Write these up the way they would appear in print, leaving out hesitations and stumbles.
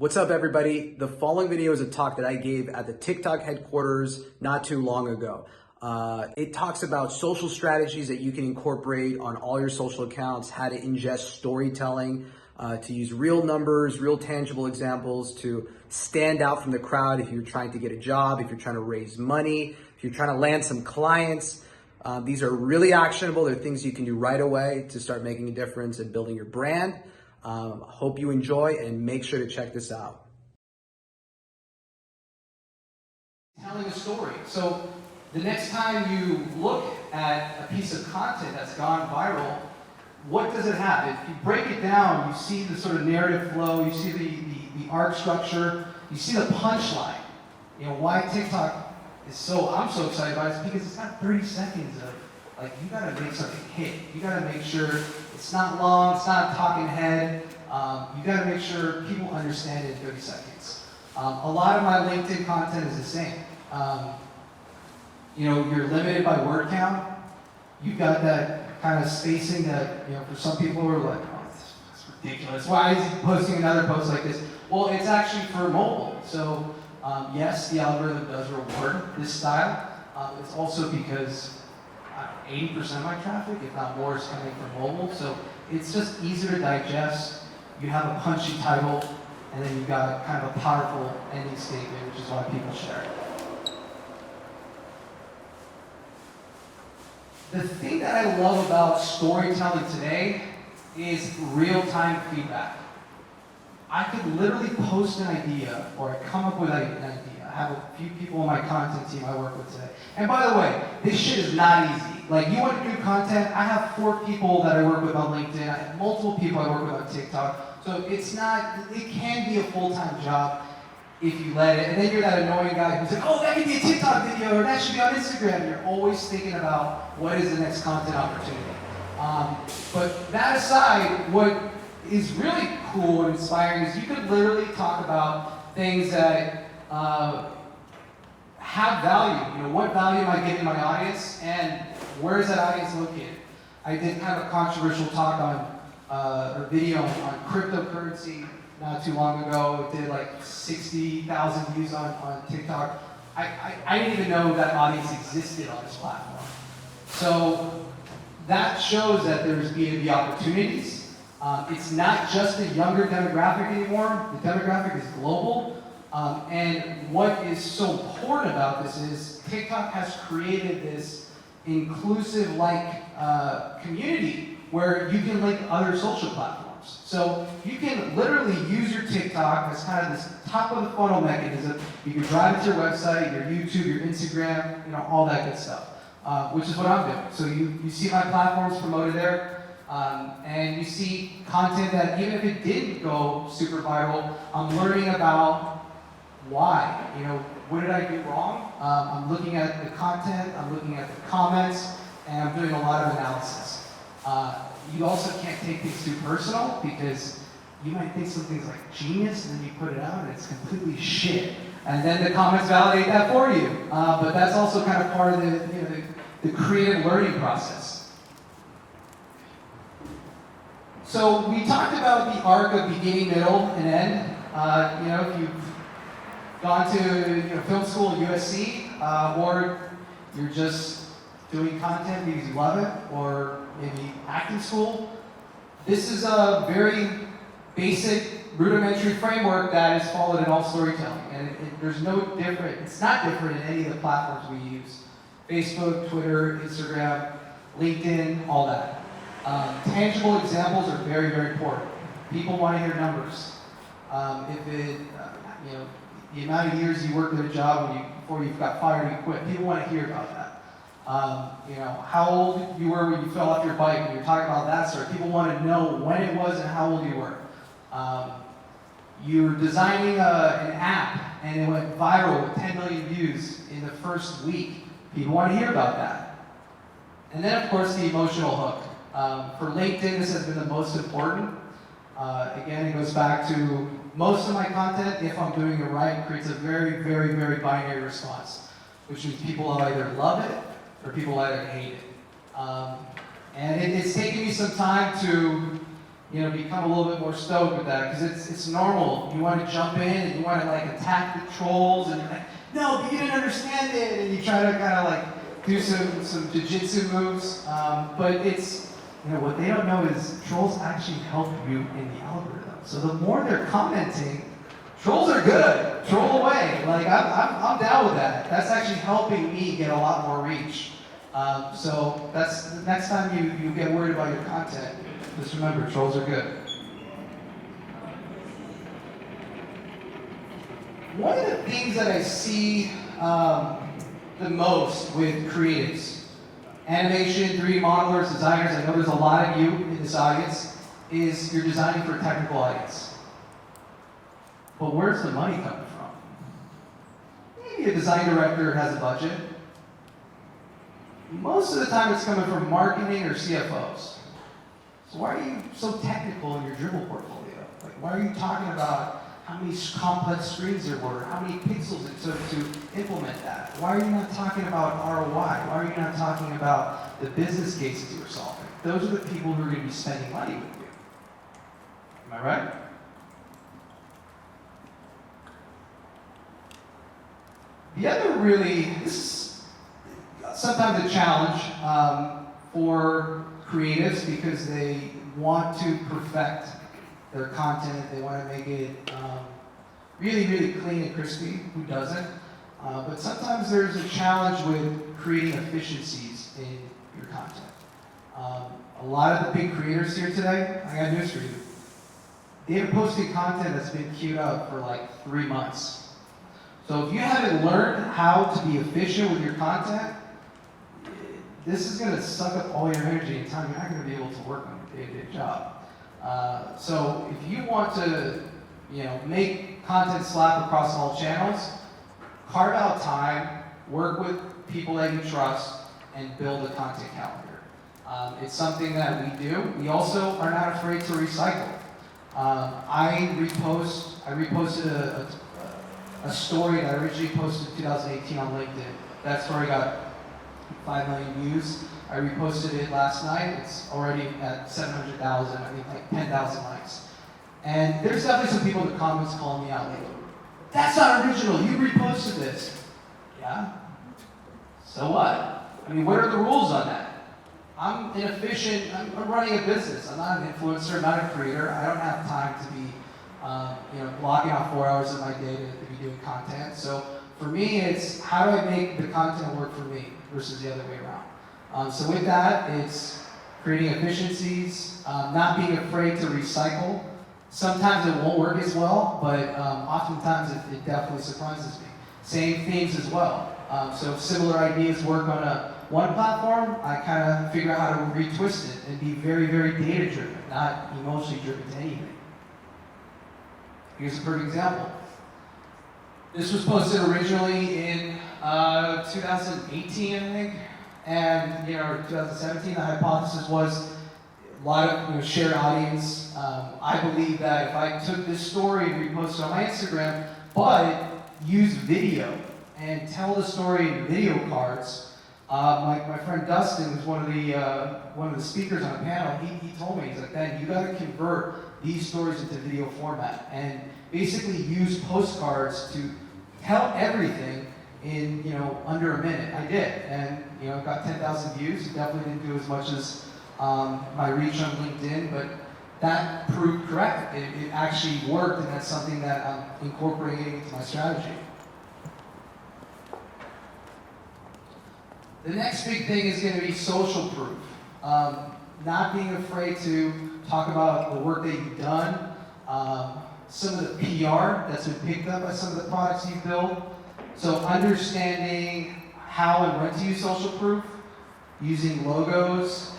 What's up, everybody? The following video is a talk that I gave at the TikTok headquarters not too long ago. It talks about social strategies that you can incorporate on all your social accounts, how to ingest storytelling, to use real numbers, real tangible examples to stand out from the crowd if you're trying to get a job, if you're trying to raise money, if you're trying to land some clients. These are really actionable. They're things you can do right away to start making a difference and building your brand. Hope you enjoy and make sure to check this out. Telling a story. So the next time you look at a piece of content that's gone viral, what does it have? If you break it down, you see the sort of narrative flow, you see the arc structure, you see the punchline. You know, why TikTok is I'm so excited about it is because it's got 30 seconds of, like, you gotta make something hit. You gotta make sure it's not long, it's not a talking head. You gotta make sure people understand it in 30 seconds. A lot of my LinkedIn content is the same. You know, you're limited by word count. You've got that kind of spacing that, you know, for some people are like, oh, it's ridiculous. Why is he posting another post like this? Well, it's actually for mobile. So yes, the algorithm does reward this style. It's also because 80% of my traffic, if not more, is coming from mobile. So it's just easier to digest. You have a punchy title, and then you've got kind of a powerful ending statement, which is why people share it. The thing that I love about storytelling today is real-time feedback. I could literally post an idea, or come up with an idea. I have a few people on my content team I work with today. And by the way, this shit is not easy. Like, you want to do content, I have 4 people that I work with on LinkedIn, I have multiple people I work with on TikTok. So it can be a full-time job if you let it. And then you're that annoying guy who's like, oh, that could be a TikTok video, or that should be on Instagram. You're always thinking about what is the next content opportunity. But that aside, what is really cool and inspiring is you could literally talk about things that have value. You know, what value am I giving my audience, and where is that audience located? I did kind of a controversial talk on or video on cryptocurrency not too long ago. It did like 60,000 views on TikTok. I didn't even know that audience existed on this platform. So that shows that there's B2B opportunities. It's not just a younger demographic anymore. The demographic is global. And what is so important about this is TikTok has created this inclusive community where you can link other social platforms. So you can literally use your TikTok as kind of this top of the funnel mechanism. You can drive it to your website, your YouTube, your Instagram, you know, all that good stuff, which is what I'm doing. So you see my platforms promoted there, and you see content that even if it didn't go super viral, I'm learning about why. You know, what did I do wrong? I'm looking at the content, I'm looking at the comments, and I'm doing a lot of analysis. You also can't take things too personal, because you might think something's like genius, and then you put it out and it's completely shit. And then the comments validate that for you. But that's also kind of part of the creative learning process. So we talked about the arc of beginning, middle, and end. You know, if you've gone to film school at USC, or you're just doing content because you love it, or maybe acting school, this is a very basic, rudimentary framework that is followed in all storytelling. And there's no different, it's not different in any of the platforms we use. Facebook, Twitter, Instagram, LinkedIn, all that. Tangible examples are very, very important. People want to hear numbers. You know, the amount of years you worked at a job before you got fired, you quit. People want to hear about that. You know, how old you were when you fell off your bike, when you're talking about that sort. People want to know when it was and how old you were. You're designing an app and it went viral with 10 million views in the first week. People want to hear about that. And then, of course, the emotional hook. For LinkedIn, this has been the most important. Again, it goes back to most of my content, if I'm doing it right, creates a very, very, very binary response, which means people either love it or people either hate it. And it's taken me some time to become a little bit more stoked with that, because it's normal. You want to jump in and you want to like attack the trolls, and you're like, no, but you didn't understand it, and you try to kind of like do some jiu-jitsu moves. But it's, what they don't know is trolls actually help you in the algorithm. So the more they're commenting, trolls are good. Troll away. Like I'm down with that. That's actually helping me get a lot more reach. So that's the next time you get worried about your content, just remember, trolls are good. One of the things that I see the most with creatives, animation, 3D modelers, designers, I know there's a lot of you in this audience, is you're designing for a technical audience. But where's the money coming from? Maybe a design director has a budget. Most of the time it's coming from marketing or CFOs. So why are you so technical in your Dribble portfolio? Like, why are you talking about how many complex screens there were, how many pixels it took to implement that? Why are you not talking about ROI? Why are you not talking about the business cases you were solving? Those are the people who are going to be spending money with you. Am I right? The other this is sometimes a challenge for creatives, because they want to perfect their content. They want to make it really, really clean and crispy. Who doesn't? But sometimes there's a challenge with creating efficiencies in your content. A lot of the big creators here today, I got news for you. They have posted content that's been queued up for like 3 months. So if you haven't learned how to be efficient with your content, this is going to suck up all your energy and time. You're not going to be able to work on your day-to-day job. So if you want to, make content slap across all channels, carve out time, work with people that you trust, and build a content calendar. It's something that we do. We also are not afraid to recycle. I reposted a story that I originally posted in 2018 on LinkedIn. That story got 5 million views. I reposted it last night. It's already at 700,000, I think like 10,000 likes. And there's definitely some people in the comments calling me out like, that's not original, you reposted this. Yeah? So what? I mean, what are the rules on that? I'm inefficient, I'm running a business. I'm not an influencer, I'm not a creator. I don't have time to be blocking off 4 hours of my day to be doing content. So for me, it's how do I make the content work for me versus the other way around. So with that, it's creating efficiencies, not being afraid to recycle. Sometimes it won't work as well, but oftentimes it definitely surprises me. Same themes as well. So if similar ideas work on one platform, I kind of figure out how to retwist it and be very, very data-driven, not emotionally driven to anything. Here's a perfect example. This was posted originally in 2018, I think, and 2017. The hypothesis was a lot of shared audience. I believe that if I took this story and reposted on my Instagram, but use video and tell the story in video cards. My friend Dustin, who's one of the speakers on the panel, he told me, he's like, Ben, you got to convert these stories into video format and basically use postcards to tell everything in under a minute. I did, and it got 10,000 views. It definitely didn't do as much as my reach on LinkedIn, but that proved correct. It actually worked, and that's something that I'm incorporating into my strategy. The next big thing is going to be social proof. Not being afraid to talk about the work that you've done, some of the PR that's been picked up by some of the products you build. So understanding how and when to use social proof, using logos,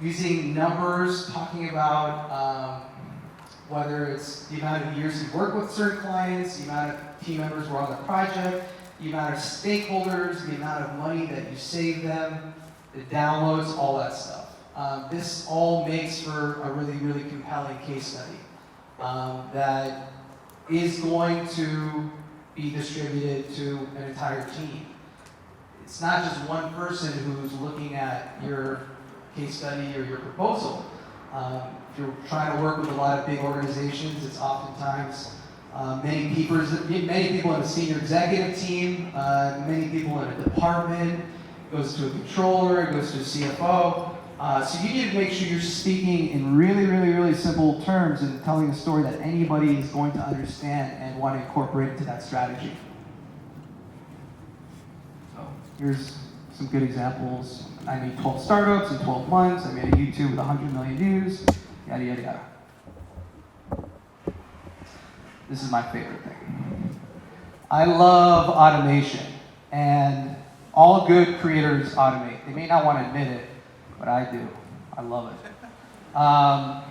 using numbers, talking about whether it's the amount of years you've worked with certain clients, the amount of team members who are on the project, the amount of stakeholders, the amount of money that you save them, the downloads, all that stuff. This all makes for a really, really compelling case study that is going to be distributed to an entire team. It's not just one person who's looking at your case study or your proposal. If you're trying to work with a lot of big organizations, it's oftentimes many people in a senior executive team, many people in a department. It goes to a controller, it goes to a CFO. So you need to make sure you're speaking in really, really, really simple terms and telling a story that anybody is going to understand and want to incorporate into that strategy. So here's some good examples. I made 12 startups in 12 months. I made a YouTube with 100 million views, yada, yada, yada. This is my favorite thing. I love automation, and all good creators automate. They may not want to admit it, but I do. I love it. I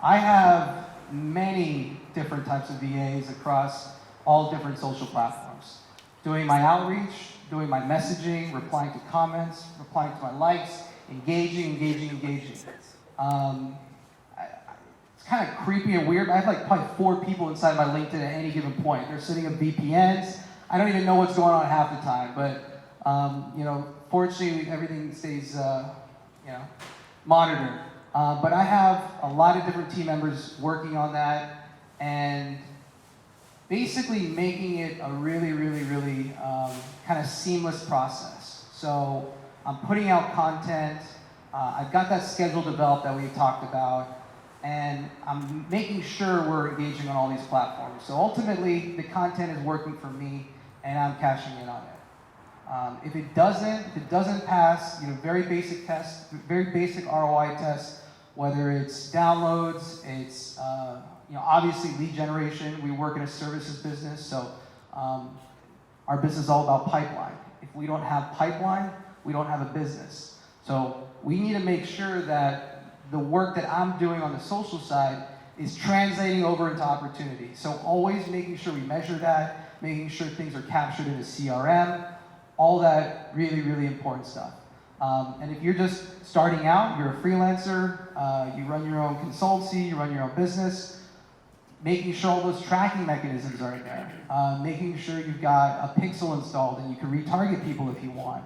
have many different types of VAs across all different social platforms. Doing my outreach, doing my messaging, replying to comments, replying to my likes, engaging. It's kind of creepy and weird. I have like probably 4 people inside my LinkedIn at any given point. They're sitting up VPNs. I don't even know what's going on half the time, but fortunately everything stays monitored. But I have a lot of different team members working on that and basically making it a really, really, really kind of seamless process. So I'm putting out content. I've got that schedule developed that we talked about. And I'm making sure we're engaging on all these platforms. So ultimately, the content is working for me, and I'm cashing in on it. If it doesn't pass, very basic tests, very basic ROI tests, whether it's downloads, it's obviously lead generation. We work in a services business, so our business is all about pipeline. If we don't have pipeline, we don't have a business. So we need to make sure that the work that I'm doing on the social side is translating over into opportunity. So always making sure we measure that, making sure things are captured in a CRM, all that really, really important stuff. And if you're just starting out, you're a freelancer, you run your own consultancy, you run your own business, making sure all those tracking mechanisms are in there, making sure you've got a pixel installed and you can retarget people if you want.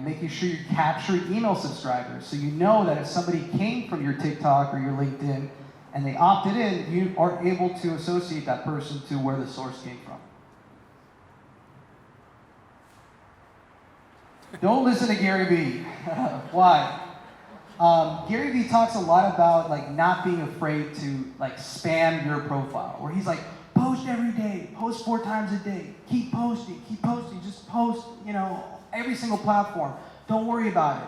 Making sure you capture email subscribers so you know that if somebody came from your TikTok or your LinkedIn and they opted in, you are able to associate that person to where the source came from. Don't listen to Gary Vee. Why? Gary Vee talks a lot about not being afraid to spam your profile, where he's like, post every day, post 4 times a day, keep posting, just post, every single platform. Don't worry about it.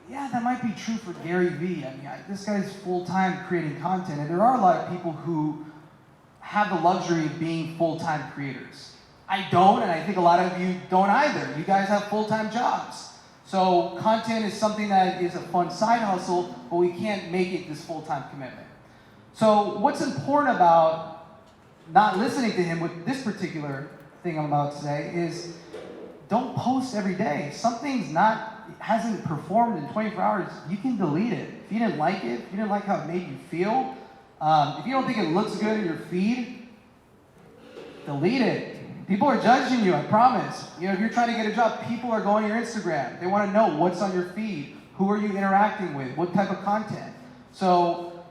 Yeah, that might be true for Gary Vee. I mean, this guy's full-time creating content, and there are a lot of people who have the luxury of being full-time creators. I don't, and I think a lot of you don't either. You guys have full-time jobs. So content is something that is a fun side hustle, but we can't make it this full-time commitment. So what's important about not listening to him with this particular thing I'm about to say is don't post every day. If something's hasn't performed in 24 hours, you can delete it. If you didn't like it, if you didn't like how it made you feel, if you don't think it looks good in your feed, delete it. People are judging you, I promise. If you're trying to get a job, people are going to your Instagram. They want to know what's on your feed, who are you interacting with, what type of content. So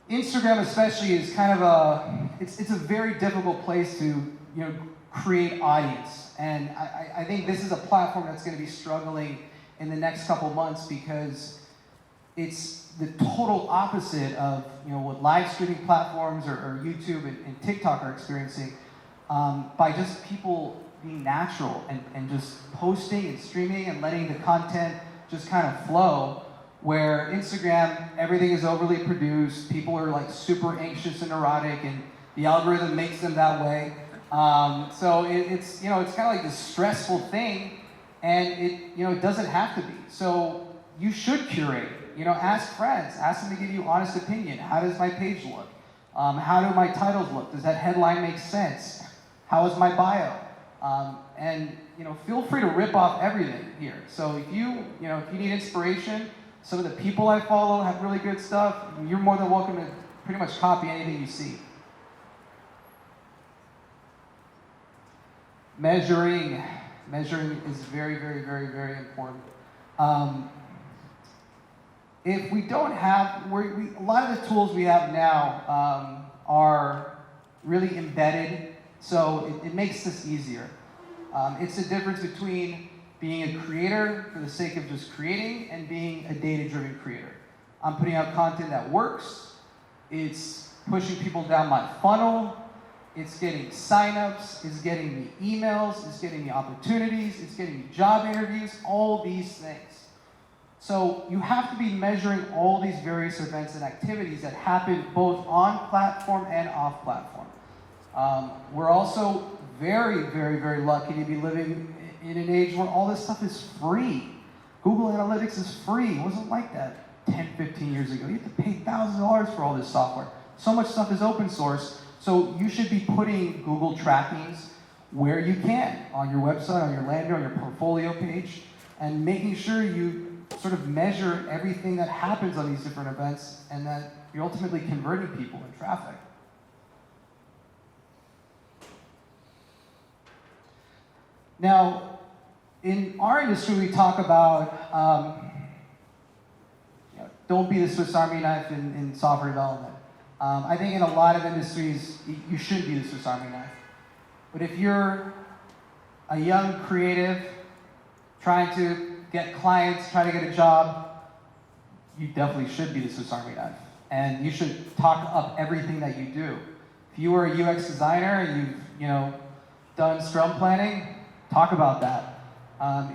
Instagram especially is kind of it's a very difficult place to create audience. And I think this is a platform that's going to be struggling in the next couple months because it's the total opposite of what live streaming platforms or YouTube and TikTok are experiencing by just people being natural and just posting and streaming and letting the content just kind of flow. Where Instagram, everything is overly produced, people are super anxious and neurotic, and the algorithm makes them that way. So it's kind of like this stressful thing, and it doesn't have to be. So you should curate. Ask friends, ask them to give you honest opinion. How does my page look? How do my titles look? Does that headline make sense? How is my bio? And feel free to rip off everything here. So if you need inspiration, some of the people I follow have really good stuff. You're more than welcome to pretty much copy anything you see. Measuring is very, very, very, very important. if we don't have, a lot of the tools we have now are really embedded, so it makes this easier. It's the difference between being a creator for the sake of just creating and being a data-driven creator. I'm putting out content that works, it's pushing people down my funnel, it's getting signups, it's getting me emails, it's getting me opportunities, it's getting me job interviews, all these things. So you have to be measuring all these various events and activities that happen both on platform and off platform. We're also very, very, very lucky to be living in an age where all this stuff is free. Google Analytics is free. It wasn't like that 10, 15 years ago. You have to pay thousands of dollars for all this software. So much stuff is open source. So you should be putting Google trackings where you can, on your website, on your landing, on your portfolio page, and making sure you sort of measure everything that happens on these different events and that you're ultimately converting people in traffic. Now, in our industry, we talk about don't be the Swiss Army knife in software development. I think in a lot of industries, you should be the Swiss Army knife. But if you're a young creative trying to get clients, trying to get a job, you definitely should be the Swiss Army knife. And you should talk up everything that you do. If you were a UX designer and you've done Scrum planning, talk about that.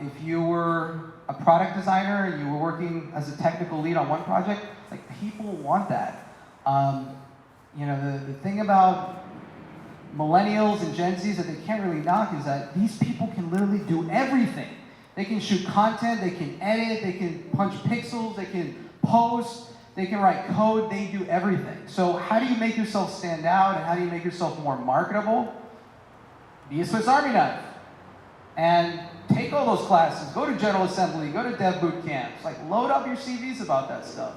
If you were a product designer and you were working as a technical lead on one project, like people want that. The thing about millennials and Gen Zs that they can't really knock is that these people can literally do everything. They can shoot content, they can edit, they can punch pixels, they can post, they can write code, they do everything. So how do you make yourself stand out and how do you make yourself more marketable? Be a Swiss Army knife. And take all those classes, go to General Assembly, go to Dev Boot Camps, like load up your CVs about that stuff.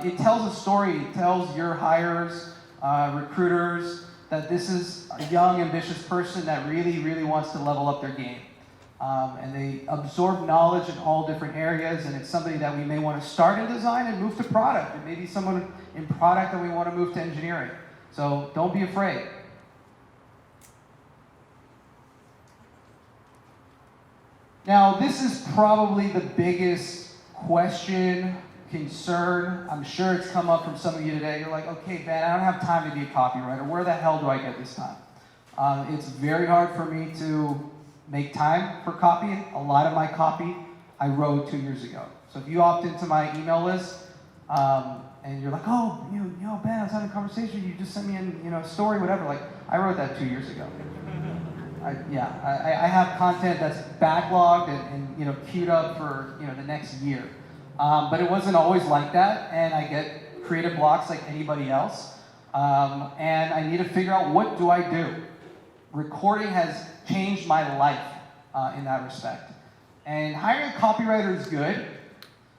It tells a story, it tells your hires, recruiters, that this is a young, ambitious person that really, really wants to level up their game. And they absorb knowledge in all different areas, and it's somebody that we may want to start in design and move to product, and maybe someone in product that we want to move to engineering. So don't be afraid. Now, this is probably the biggest question, concern. I'm sure it's come up from some of you today. You're like, okay, Ben, I don't have time to be a copywriter. Where the hell do I get this time? It's very hard for me to make time for copy. A lot of my copy I wrote 2 years ago. So if you opt into my email list and you're like, oh, Ben, I was having a conversation. You just sent me a story, whatever. Like, I wrote that 2 years ago. I have content that's backlogged and queued up for the next year. But it wasn't always like that, and I get creative blocks like anybody else. And I need to figure out, what do I do? Recording has changed my life in that respect. And hiring a copywriter is good,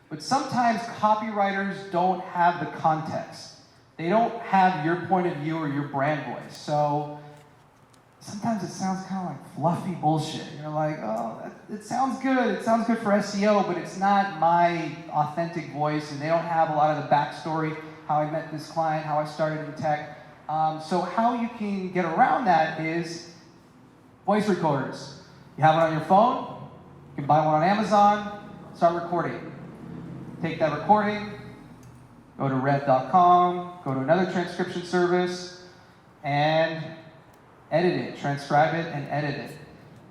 but sometimes copywriters don't have the context. They don't have your point of view or your brand voice. So sometimes it sounds kind of like fluffy bullshit. You're like, oh, it sounds good. It sounds good for SEO, but it's not my authentic voice, and they don't have a lot of the backstory, how I met this client, how I started in tech. So how you can get around that is voice recorders. You have it on your phone, you can buy one on Amazon, start recording. Take that recording, go to rev.com, go to another transcription service, and edit it, transcribe it, and edit it.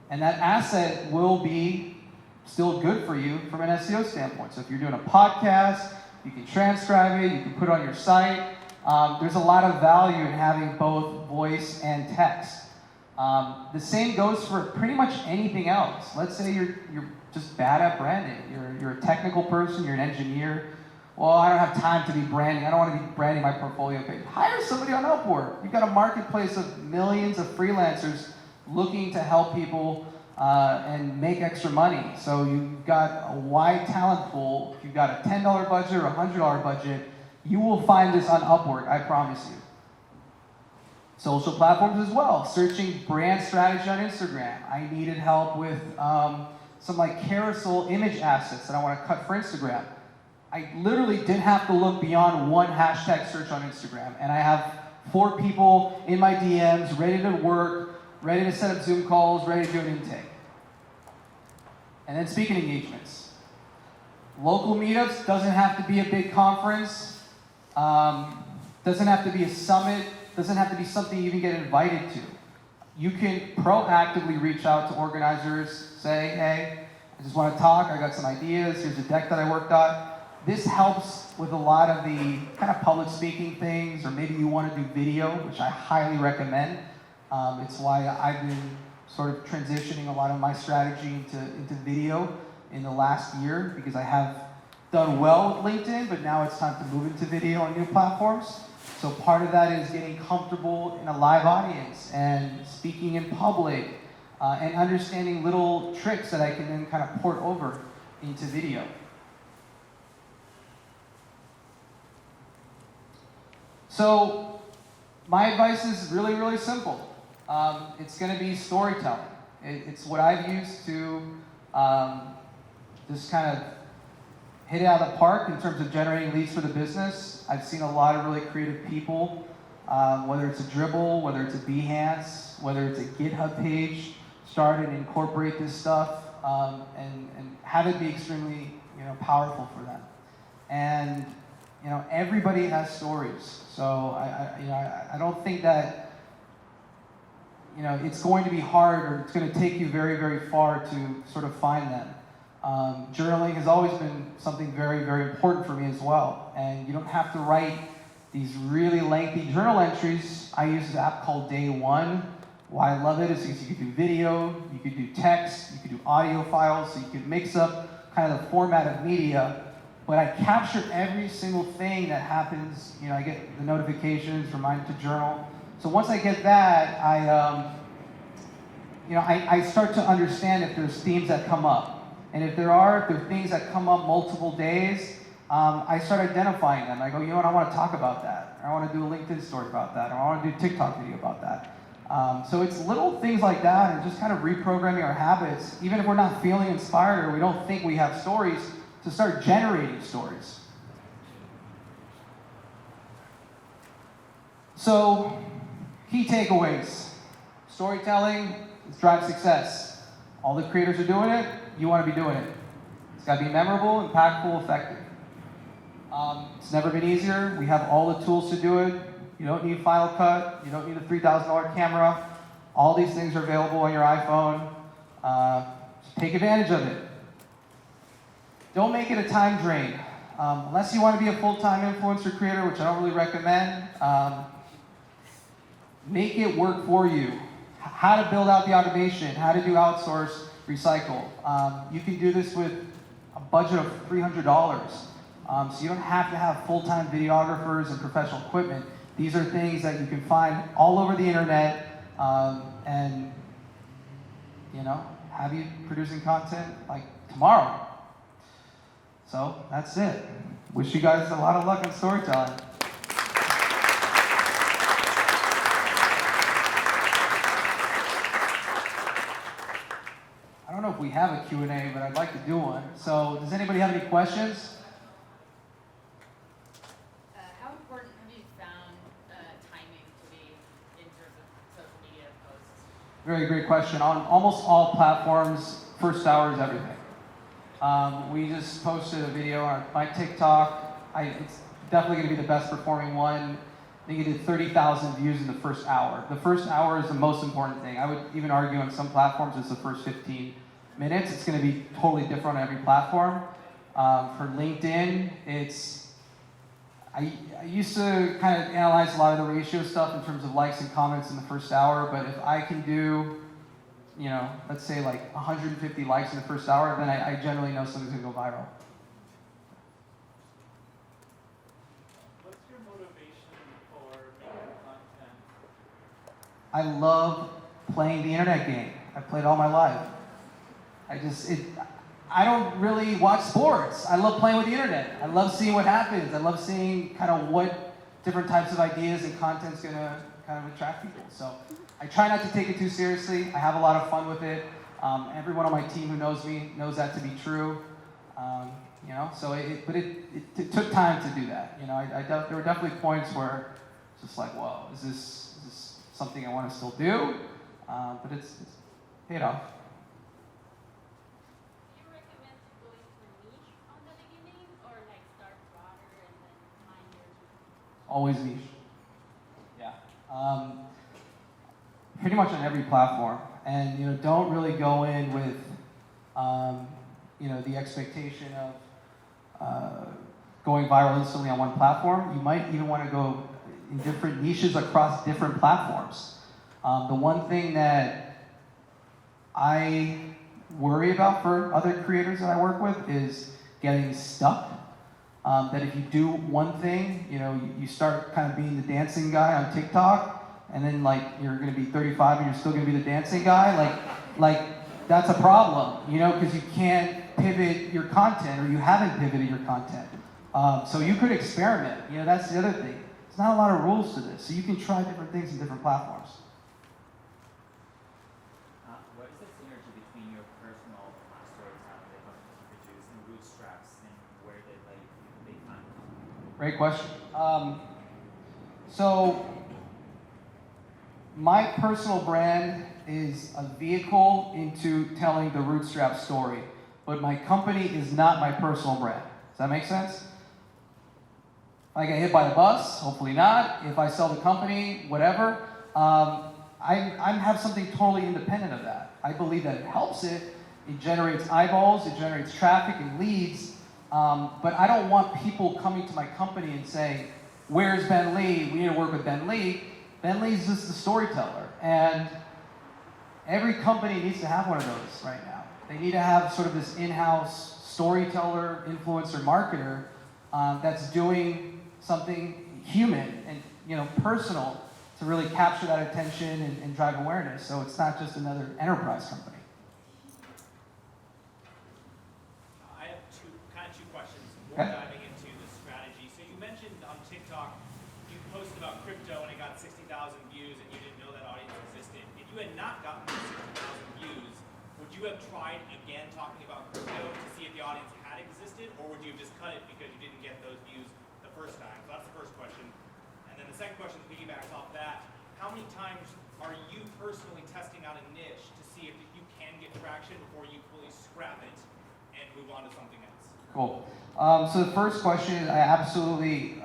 And that asset will be still good for you from an SEO standpoint. So if you're doing a podcast, you can transcribe it, you can put it on your site. There's a lot of value in having both voice and text. The same goes for pretty much anything else. Let's say you're just bad at branding. You're a technical person, you're an engineer. Well, I don't have time to be branding. I don't want to be branding my portfolio page. Hire somebody on Upwork. You've got a marketplace of millions of freelancers looking to help people and make extra money. So you've got a wide talent pool. If you've got a $10 budget or a $100 budget, you will find this on Upwork, I promise you. Social platforms as well. Searching brand strategy on Instagram. I needed help with some like carousel image assets that I want to cut for Instagram. I literally didn't have to look beyond one hashtag search on Instagram, and I have 4 people in my DMs ready to work, ready to set up Zoom calls, ready to do an intake. And then speaking engagements. Local meetups doesn't have to be a big conference, doesn't have to be a summit, doesn't have to be something you even get invited to. You can proactively reach out to organizers, say, hey, I just want to talk, I got some ideas, here's a deck that I worked on. This helps with a lot of the kind of public speaking things, or maybe you want to do video, which I highly recommend. It's why I've been sort of transitioning a lot of my strategy into video in the last year, because I have done well with LinkedIn, but now it's time to move into video on new platforms. So part of that is getting comfortable in a live audience and speaking in public and understanding little tricks that I can then kind of port over into video. So my advice is really, really simple. It's going to be storytelling. It's what I've used to just kind of hit it out of the park in terms of generating leads for the business. I've seen a lot of really creative people, whether it's a Dribble, whether it's a Behance, whether it's a GitHub page, start and incorporate this stuff and have it be extremely powerful for them. And everybody has stories. So I don't think that it's going to be hard, or it's going to take you very, very far to sort of find them. Journaling has always been something very, very important for me as well. And you don't have to write these really lengthy journal entries. I use an app called Day One. Why I love it is because you can do video, you can do text, you can do audio files, so you can mix up kind of the format of media. But I capture every single thing that happens. I get the notifications, reminded to journal. So once I get that, I start to understand if there's themes that come up. And if there are things that come up multiple days, I start identifying them. I go, what, I want to talk about that. Or I want to do a LinkedIn story about that. Or I want to do a TikTok video about that. So it's little things like that, and just kind of reprogramming our habits, even if we're not feeling inspired or we don't think we have stories, to start generating stories. So, key takeaways. Storytelling drives success. All the creators are doing it, you want to be doing it. It's got to be memorable, impactful, effective. It's never been easier. We have all the tools to do it. You don't need Final Cut. You don't need a $3,000 camera. All these things are available on your iPhone. Just take advantage of it. Don't make it a time drain. Unless you want to be a full-time influencer creator, which I don't really recommend, make it work for you. How to build out the automation, how to do outsource, recycle. You can do this with a budget of $300. So you don't have to have full-time videographers and professional equipment. These are things that you can find all over the internet and have you producing content like tomorrow. So that's it. Wish you guys a lot of luck in storytelling. I don't know if we have a Q&A, but I'd like to do one. So does anybody have any questions? How important have you found timing to be in terms of social media posts? Very great question. On almost all platforms, first hour is everything. We just posted a video on my TikTok. It's definitely going to be the best performing one. I think it did 30,000 views in the first hour. The first hour is the most important thing. I would even argue on some platforms it's the first 15 minutes. It's going to be totally different on every platform. For LinkedIn, I used to kind of analyze a lot of the ratio stuff in terms of likes and comments in the first hour, but if I can do let's say like 150 likes in the first hour, then I generally know something's gonna go viral. What's your motivation for making content? I love playing the internet game. I've played all my life. I don't really watch sports. I love playing with the internet. I love seeing what happens. I love seeing kind of what different types of ideas and content's gonna kind of attract people. So I try not to take it too seriously. I have a lot of fun with it. Everyone on my team who knows me knows that to be true. you know. So it took time to do that, you know. There were definitely points where it's just like, whoa, is this something I want to still do? But it's paid off. Do you recommend going for niche on the beginning, or like start broader and then find your? Always niche. Yeah. Pretty much on every platform, and you know, don't really go in with you know, the expectation of going viral instantly on one platform. You might even want to go in different niches across different platforms. The one thing that I worry about for other creators that I work with is getting stuck. That if you do one thing, you know, you start kind of being the dancing guy on TikTok, and then like you're going to be 35 and you're still going to be the dancing guy, like that's a problem, you know, because you can't pivot your content, or you haven't pivoted your content. So you could experiment, you know, that's the other thing. There's not a lot of rules to this, so you can try different things in different platforms. What is the synergy between your personal storytelling that you produce and Rootstraps, and where did they find it? Great question. So my personal brand is a vehicle into telling the Rootstrap story, but my company is not my personal brand. Does that make sense? If I get hit by a bus, hopefully not. If I sell the company, whatever. I have something totally independent of that. I believe that it helps it. It generates eyeballs, it generates traffic and leads. But I don't want people coming to my company and saying, "Where's Ben Lee? We need to work with Ben Lee." Ben Lee's just the storyteller. And every company needs to have one of those right now. They need to have sort of this in-house storyteller, influencer, marketer that's doing something human and, you know, personal to really capture that attention and drive awareness. So it's not just another enterprise company. I have two questions. Okay. More diving into the strategy. So you mentioned on TikTok, you posted about crypto and it got 60,000 views, and you didn't know that audience existed. If you had not gotten those 60,000 views, would you have tried again talking about crypto to see if the audience had existed, or would you have just cut it because you didn't get those views the first time? So that's the first question. And then the second question piggybacks off that. How many times are you personally testing out a niche to see if you can get traction before you fully scrap it and move on to something else? Cool. So the first question is, I absolutely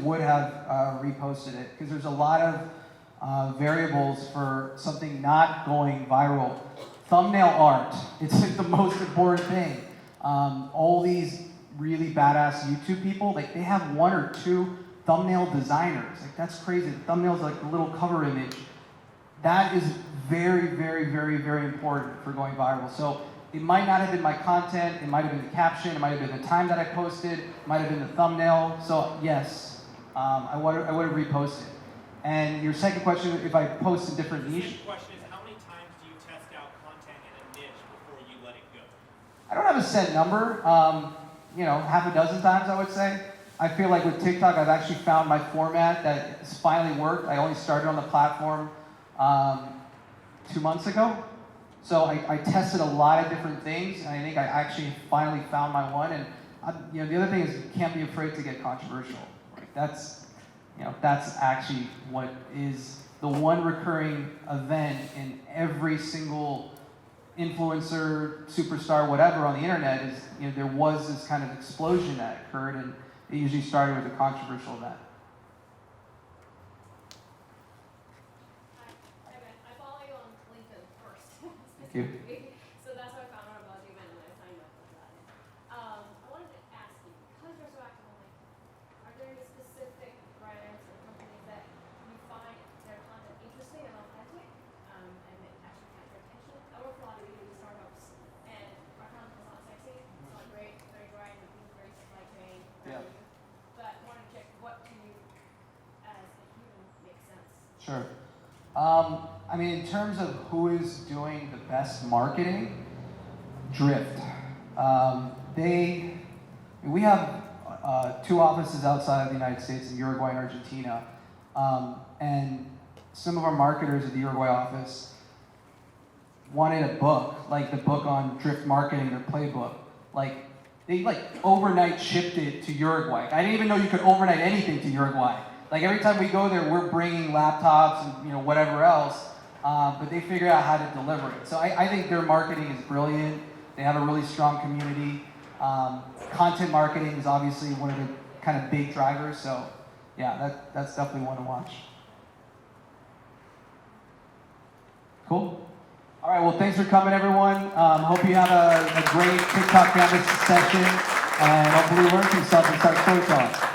would have reposted it, because there's a lot of variables for something not going viral. Thumbnail art, it's like the most important thing. All these really badass YouTube people, like they have one or two thumbnail designers. Like that's crazy. The thumbnail's like the little cover image. That is very, very, very, very important for going viral. So it might not have been my content, it might have been the caption, it might have been the time that I posted, it might have been the thumbnail. So yes, I would have reposted. And your second question, if I post in different niche? The question is, how many times do you test out content in a niche before you let it go? I don't have a set number. You know, half a dozen times I would say. I feel like with TikTok, I've actually found my format that has finally worked. I only started on the platform 2 months ago. So I tested a lot of different things, and I think I actually finally found my one. And you know, the other thing is, you can't be afraid to get controversial. Right? That's actually what is the one recurring event in every single influencer, superstar, whatever on the internet. Is, you know, there was this kind of explosion that occurred, and it usually started with a controversial event. Hi, Ben. I follow you on LinkedIn first. Thank you. So that's how I found out about you, and I signed up for that. I wanted to ask you, because you're so active on LinkedIn, are there any specific brands or companies that you find their content interesting and authentic, and it actually catch your attention? I work for a lot of B2B startups, and our content is not sexy. It's not great, it's very dry, and it's very supply chain. Yeah. But I wanted to check, what to you as a human makes sense. Sure. I mean, in terms of who is doing the best marketing, Drift. We have 2 offices outside of the United States, in Uruguay and Argentina. And some of our marketers at the Uruguay office wanted a book, like the book on Drift marketing, their playbook. Like, They like overnight shipped it to Uruguay. I didn't even know you could overnight anything to Uruguay. Like every time we go there, we're bringing laptops and whatever else, but they figure out how to deliver it. So I think their marketing is brilliant. They have a really strong community. Content marketing is obviously one of the kind of big drivers. So yeah, that's definitely one to watch. Cool. All right, well, thanks for coming, everyone. Hope you have a great TikTok Canvas session, and hopefully learn some stuff and start storytelling.